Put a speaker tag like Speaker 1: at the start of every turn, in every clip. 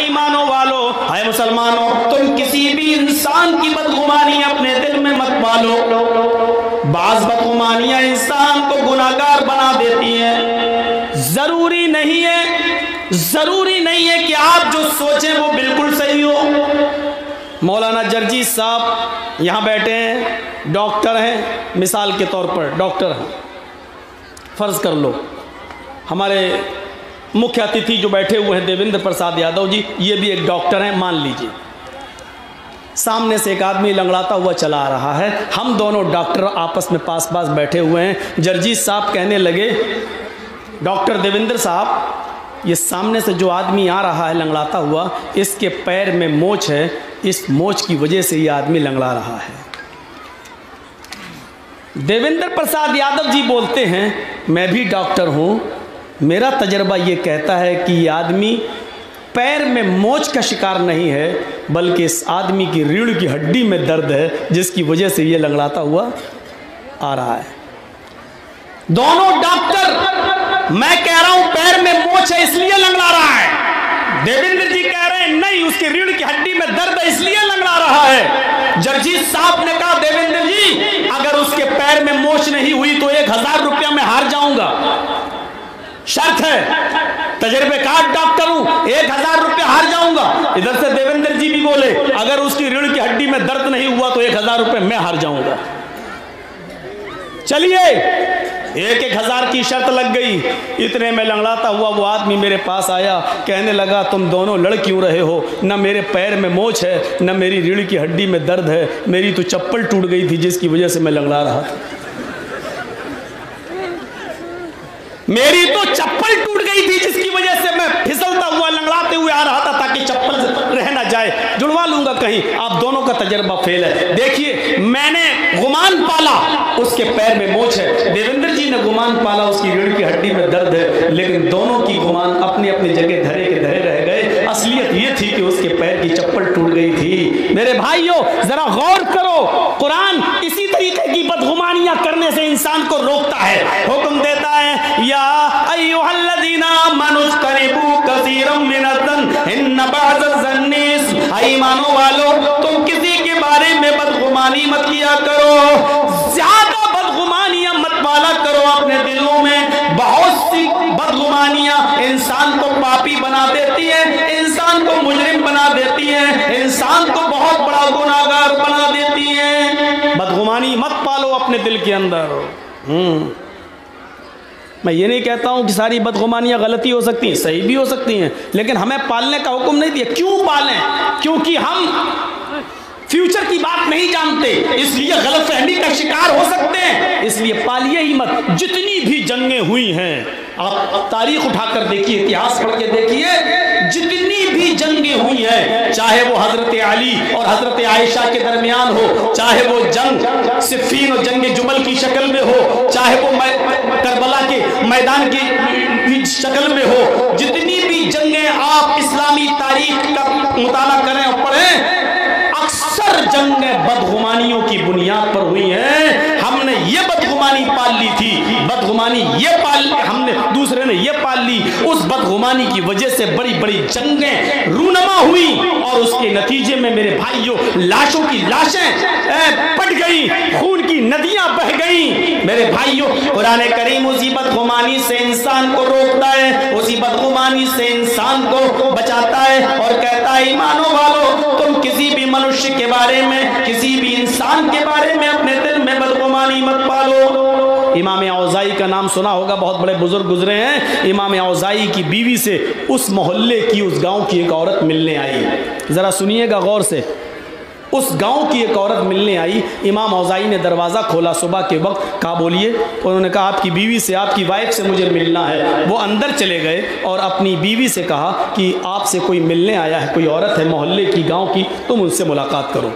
Speaker 1: ایمانوں والو، اے مسلمانوں، تم کسی بھی انسان کی بدگمانی اپنے دل میں مت پالو۔ بعض بدگمانیاں انسان کو گناہگار بنا دیتی ہیں۔ ضروری نہیں ہے کہ آپ جو سوچیں وہ بالکل صحیح ہو۔ مولانا جرجی صاحب یہاں بیٹھے ہیں، ڈاکٹر ہیں، مثال کے طور پر ڈاکٹر ہیں، فرض کر لو ہمارے مکھیہ اتھی جو بیٹھے ہوئے ہیں دیویندر پرساد یادو جی، یہ بھی ایک ڈاکٹر ہیں، مان لیجیے۔ سامنے سے ایک آدمی لنگڑاتا ہوا چلا آ رہا ہے، ہم دونوں ڈاکٹر آپس میں پاس پاس بیٹھے ہوئے ہیں۔ جرجیت صاحب کہنے لگے، ڈاکٹر دیویندر صاحب، یہ سامنے سے جو آدمی آ رہا ہے لنگڑاتا ہوا، اس کے پیر میں موچھ ہے، اس موچھ کی وجہ سے یہ آدمی لنگڑا رہا ہے۔ دیویندر پرساد یادو جی بولتے ہیں، میں بھی ڈاکٹر ہوں، میرا تجربہ یہ کہتا ہے کہ یہ آدمی پیر میں موچھ کا شکار نہیں ہے، بلکہ اس آدمی کی ریڑھ کی ہڈی میں درد ہے، جس کی وجہ سے یہ لنگڑاتا ہوا آ رہا ہے۔ دونوں ڈاکٹر، میں کہہ رہا ہوں پیر میں موچھ ہے اس لیے لنگڑا رہا ہے، دیویندر جی کہہ رہے ہیں نہیں، اس کی ریڑھ کی ہڈی میں درد ہے اس لیے لنگڑا رہا ہے۔ جرجیت صاحب نے کہا، دیویندر جی اگر اس کے پیر میں موچھ نہیں ہوئی تو 1000 روپیہ میں ہار جاؤں گا، شرط ہے، تجربے کار ڈاکٹر ہوں، 1000 روپیہ ہار جاؤں گا۔ ادھر سے دیویندر جی بھی بولے، اگر اس کی ریڑھ کی ہڈی میں درد نہیں ہوا تو 1000 روپیہ میں ہار جاؤں گا۔ چلیے 1000 کی شرط لگ گئی۔ اتنے میں لنگڑاتا ہوا وہ آدمی میرے پاس آیا، کہنے لگا تم دونوں لڑ کیوں رہے ہو؟ نہ میرے پیر میں موچھ ہے، نہ میری ریڑھ کی ہڈی میں درد ہے، میری تو چپل ٹوٹ گئی تھی جس کی وجہ سے میں لنگڑا رہا تھا، میری تو چپل ٹوٹ گئی تھی جس کی وجہ سے میں پھسلتا ہوا لنگڑاتے ہوئے آ رہا تھا تاکہ چپل رہ نہ جائے، جڑوا لوں گا کہیں۔ آپ دونوں کا تجربہ فیل ہے۔ دیکھیے میں نے گمان پالا اس کے پیر میں موچھ ہے، دیویندر جی نے گمان پالا اس کی ریڑھ کی ہڈی میں درد ہے، لیکن دونوں کی گمان اپنی اپنی جگہ دھرے کے دھرے رہ گئے۔ اصلیت یہ تھی کہ اس کے پیر کی چپل ٹوٹ گئی تھی۔ میرے بھائیوں ذرا غور کرو، قرآن اسی طریقے کی بدگمانیاں کرنے سے انسان کو روکتا ہے، حکم دیتا ہے، یا ایھا الذین آمنوا اجتنبوا کثیرا من الظن ان بعض الظن اثم۔ ایمانوں والو تم کسی کے بارے میں بدگمانی مت کیا کرو، زیادہ بدگمانیاں مت پالا کرو اپنے دلوں میں۔ بہت سی بدگمانیاں انسان کو پاپی بنا دیتی ہیں، انسان کو مجرم بنا دیتی ہیں، انسان کو بہت بڑا گناہگار بنا دیتی ہیں۔ بدگمانی مت پالو اپنے دل کے اندر۔ میں یہ نہیں کہتا ہوں کہ ساری بدگمانیاں غلطی ہو سکتی ہیں، صحیح بھی ہو سکتی ہیں، لیکن ہمیں پالنے کا حکم نہیں دیا۔ کیوں پالیں؟ کیونکہ ہم فیوچر کی بات نہیں جانتے، اس لیے غلط فہمی کا شکار ہو سکتے ہیں، اس لیے پالیے ہی مت۔ جتنی بھی جنگیں ہوئی ہیں، آپ تاریخ اٹھا کر دیکھیے، اتہاس پڑھ کے دیکھیے، جتنی بھی جنگیں ہوئی ہیں، چاہے وہ حضرت علی اور حضرت عائشہ کے درمیان ہو، چاہے وہ جنگ صفین اور جنگ جمل کی شکل میں ہو، چاہے وہ کربلا کے میدان کی شکل میں ہو، جتنی بھی جنگیں آپ اسلامی تاریخ کا مطالعہ کریں اور پڑھیں، اکثر جنگیں بدگمانیوں کی بنیاد پر ہوئی ہیں۔ ہم نے یہ بدگمانی پال لی تھی، بدگمانی یہ پال، ہم نے دوسرے نے یہ پال لی، اس بدگمانی کی وجہ سے بڑی بڑی جنگیں رونما ہوئی، اور اس کے نتیجے میں میرے بھائیوں لاشوں کی لاشیں پٹ گئی، خون کی ندیاں بہ گئیں۔ میرے بھائیوں قرآن کریم اسی بدگمانی سے انسان کو روکتا ہے، اسی بدگمانی سے انسان کو بچاتا ہے اور کہتا ہے ایمانوں والو تم کسی بھی منشی کے بارے میں، کسی بھی انسان کے بارے میں اپنے دل میں بدگمانی مت پالو۔ امام اوزاعی کا نام سنا ہوگا، بہت بڑے بزرگ گزرے ہیں۔ امام اوزاعی کی بیوی سے اس محلے کی، اس گاؤں کی ایک عورت ملنے آئی، ذرا سنیے گا غور سے۔ اس گاؤں کی ایک عورت ملنے آئی، امام اوزاعی نے دروازہ کھولا صبح کے وقت، کہا بولیے، انہوں نے کہا آپ کی بیوی سے، آپ کی وائف سے مجھے ملنا ہے۔ وہ اندر چلے گئے اور اپنی بیوی سے کہا کہ آپ سے کوئی ملنے آیا ہے، کوئی عورت ہے محلے کی، گاؤں کی، تم ان سے ملاقات کرو۔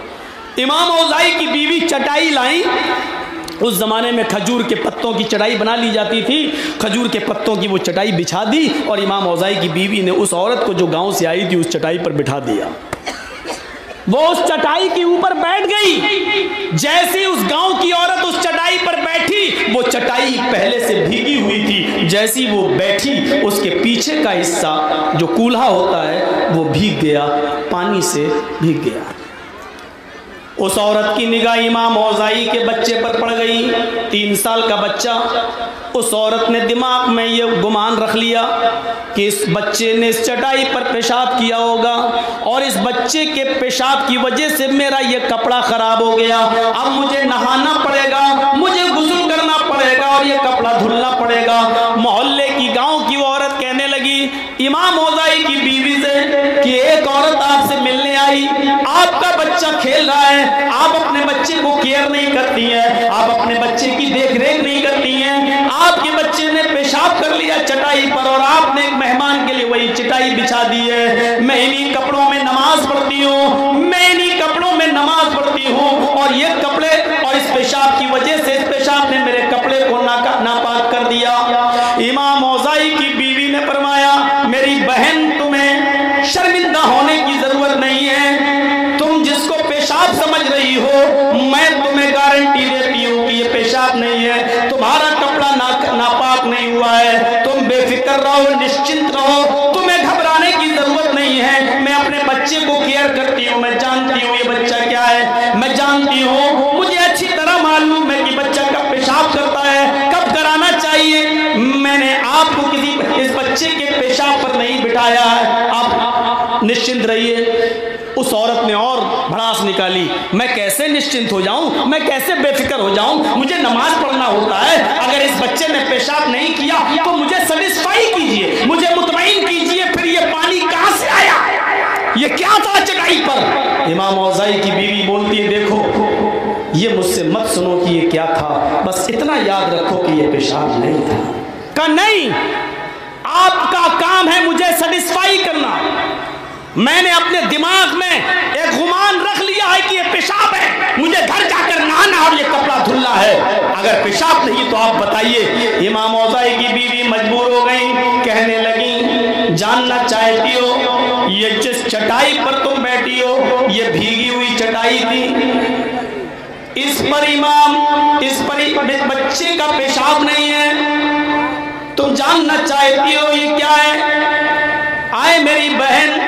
Speaker 1: امام اوزاعی کی بیوی چٹائی لائیں، اس زمانے میں کھجور کے پتوں کی چٹائی بنا لی جاتی تھی، کھجور کے پتوں کی وہ چٹائی بچھا دی، اور امام اوزاعی کی بیوی نے اس عورت کو جو گاؤں سے آئی تھی اس چٹائی پر بٹھا دیا۔ وہ اس چٹائی کے اوپر بیٹھ گئی. جیسے اس گاؤں کی عورت اس چٹائی پر بیٹھی، وہ چٹائی پہلے سے بھیگی ہوئی تھی. جیسی وہ بیٹھی اس کے پیچھے کا حصہ جو کولہا ہوتا ہے وہ بھیگ گیا، پانی سے بھیگ گیا. اس عورت کی نگاہ امام اوزاعی کے بچے پر پڑ گئی، 3 سال کا بچہ. اس عورت نے دماغ میں یہ گمان رکھ لیا کہ اس بچے نے اس چٹائی پر پیشاب کیا ہوگا اور اس بچے کے پیشاب کی وجہ سے میرا یہ کپڑا خراب ہو گیا. اب مجھے نہانا پڑے گا، مجھے غسل کرنا پڑے گا اور یہ کپڑا دھلنا پڑے گا. محلے کی گاؤں کی وہ عورت کہنے لگی امام اوزاعی کی بیوی سے کہ ایک عورت آپ سے ملنے آئی، آپ کا بچہ کھیل رہا ہے، آپ اپنے بچے کو کیئر نہیں کرتی ہیں، آپ اپنے بچے کی دیکھ ریکھ نہیں کرتی ہیں. آپ کے بچے نے پیشاب کر لیا چٹائی پر اور آپ نے ایک مہمان کے لیے وہی چٹائی بچھا دی ہے. میں انہی کپڑوں میں نماز پڑھتی ہوں، میں انہی کپڑوں میں نماز پڑھتی ہوں اور یہ کپڑے اور اس پیشاب کی وجہ سے اس پیشاب نے میرے کپڑے کو ناپاک کر دیا. امام اوزاعی کی بیوی نے فرمایا میری بہن تمہیں شرمندہ ہونے کی ضرورت نہیں ہے، تم جس کو پیشاب سمجھ رہی ہو میں تمہیں گارنٹی دیتی ہوں کہ یہ پیشاب نہیں ہے، تمہارا کپڑا ناپاک نہیں ہوا ہے. تم بے فکر رہو، نشچنت رہو، تمہیں گھبرانے کی ضرورت نہیں ہے. میں اپنے بچے کو کیئر کرتی ہوں، میں جانتی ہوں یہ بچہ کیا ہے، میں جانتی ہوں، مجھے اچھی طرح معلوم ہے کہ بچہ کب پیشاب کرتا ہے، کب کرانا چاہیے. میں نے آپ کو کسی اس بچے کے پیشاب پر نہیں بٹھایا ہے، آپ نشچنت رہیے. اس عورت نے اور بھڑاس نکالی، میں کیسے نشچنت ہو جاؤں، میں کیسے بے فکر ہو جاؤں، مجھے نماز پڑھنا ہوتا ہے. اگر اس بچے نے پیشاب نہیں کیا تو مجھے سیٹسفائی کیجئے، مجھے مطمئن کیجئے. پھر یہ پانی کہاں سے آیا، یہ کیا تھا چٹائی پر؟ امام اوزاعی کی بیوی بولتی ہے دیکھو یہ مجھ سے مت سنو کہ یہ کیا تھا، بس اتنا یاد رکھو کہ یہ پیشاب نہیں تھا. کہا نہیں، آپ کا کام ہے مجھے سیٹسفائی کرنا. میں نے اپنے دماغ میں ایک گمان رکھ لیا ہے کہ یہ پیشاب ہے، مجھے گھر جا کر نہانا اور یہ کپڑا دھلنا ہے. اگر پیشاب نہیں تو آپ بتائیے. امام اوزاعی کی بیوی مجبور ہو گئی، کہنے لگی جاننا چاہتی ہو یہ جس چٹائی پر تم بیٹھی ہو یہ بھیگی ہوئی چٹائی تھی، اس پر بچے کا پیشاب نہیں ہے، تم جاننا چاہتی ہو یہ کیا ہے؟ آئے میری بہن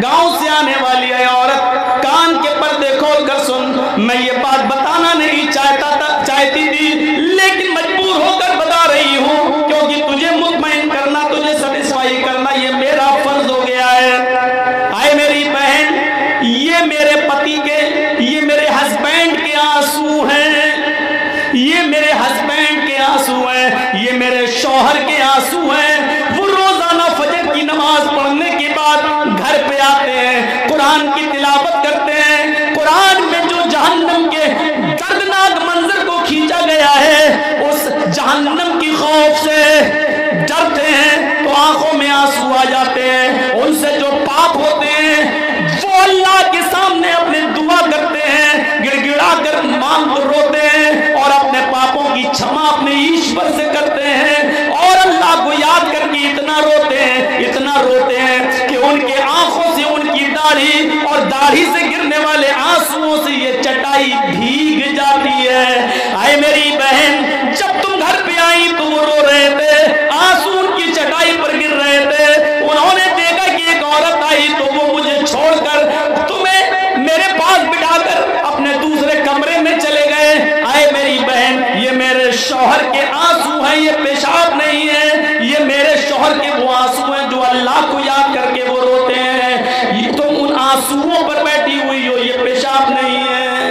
Speaker 1: گاؤں سے آنے والی ہے عورت، کان کے پردے کھول کر سن. میں یہ بات بتانا نہیں چاہتی تھی لیکن مجبور ہو کر بتا رہی ہوں کیونکہ تجھے مطمئن کرنا، تجھے سیٹسفائی کرنا یہ میرا فرض ہو گیا ہے. آئے میری بہن یہ میرے پتی کے، یہ میرے ہسبینڈ کے آنسو ہیں، یہ میرے ہسبینڈ کے آنسو ہیں، یہ میرے شوہر کے آنسو ہیں. وہ روزانہ فجر کی نماز پڑھنے کے بعد گھر پہ آتے ہیں، قرآن کی تلاوت کرتے ہیں، قرآن میں جو جہنم کے دردناک منظر کو کھینچا گیا ہے اس جہنم کی خوف سے ڈرتے ہیں تو آنکھوں میں آنسو آ جاتے ہیں. ان سے جو پاپ ہوتے ہیں وہ اللہ کے سامنے اپنے دعا کرتے ہیں، گڑ گڑا کر مانگ روتے ہیں اور اپنے پاپوں کی چھما اپنے ایشور سے کرتے ہیں اور اللہ کو یاد کر کے اتنا روتے ہیں کہ ان کے آنکھوں سے ان کی داڑھی اور داڑھی سے گرنے والے آنسوؤں سے یہ چٹائی بھیگ جاتی ہے. آئے میری بہن جب تم گھر پہ آئی تو وہ رو رہے تھے، آنسو ان کی چٹائی پر گر رہے تھے. انہوں نے دیکھا کہ ایک عورت آئی تو وہ مجھے چھوڑ کر تمہیں میرے پاس بٹھا کر اپنے دوسرے کمرے میں چلے گئے. آئے میری بہن یہ میرے شوہر کے آنسو ہیں، یہ پیشاب نہیں ہے، یہ میرے شوہر کے وہ آنسو ہیں جو اللہ کو یاد کر کے وہ روتے ہیں. تم ان آنسوؤں پر بیٹھی ہوئی ہو، یہ پیشاب نہیں ہے.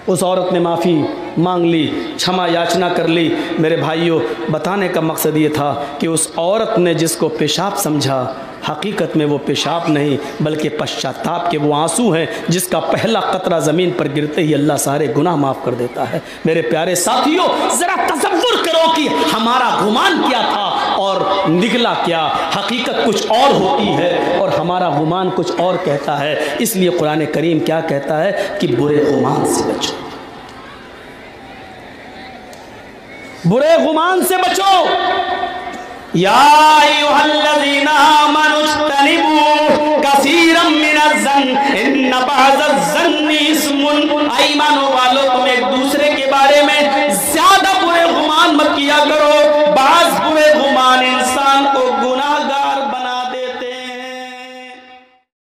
Speaker 1: اس عورت نے معافی مانگ لی، چھما یاچنا کر لی. میرے بھائیوں بتانے کا مقصد یہ تھا کہ اس عورت نے جس کو پیشاب سمجھا حقیقت میں وہ پیشاب نہیں بلکہ پشچاتاپ کے وہ آنسو ہیں جس کا پہلا قطرہ زمین پر گرتے ہی اللہ سارے گناہ معاف کر دیتا ہے. میرے پیارے ساتھیوں ذرا تصور کرو کہ ہمارا گمان کیا تھا اور نکلا کیا. حقیقت کچھ اور ہوتی ہے اور ہمارا گمان کچھ اور کہتا ہے. اس لیے قرآن کریم کیا کہتا ہے کہ برے گمان سے بچو، برے گمان سے بچو. یا ایھا الذین آمنوا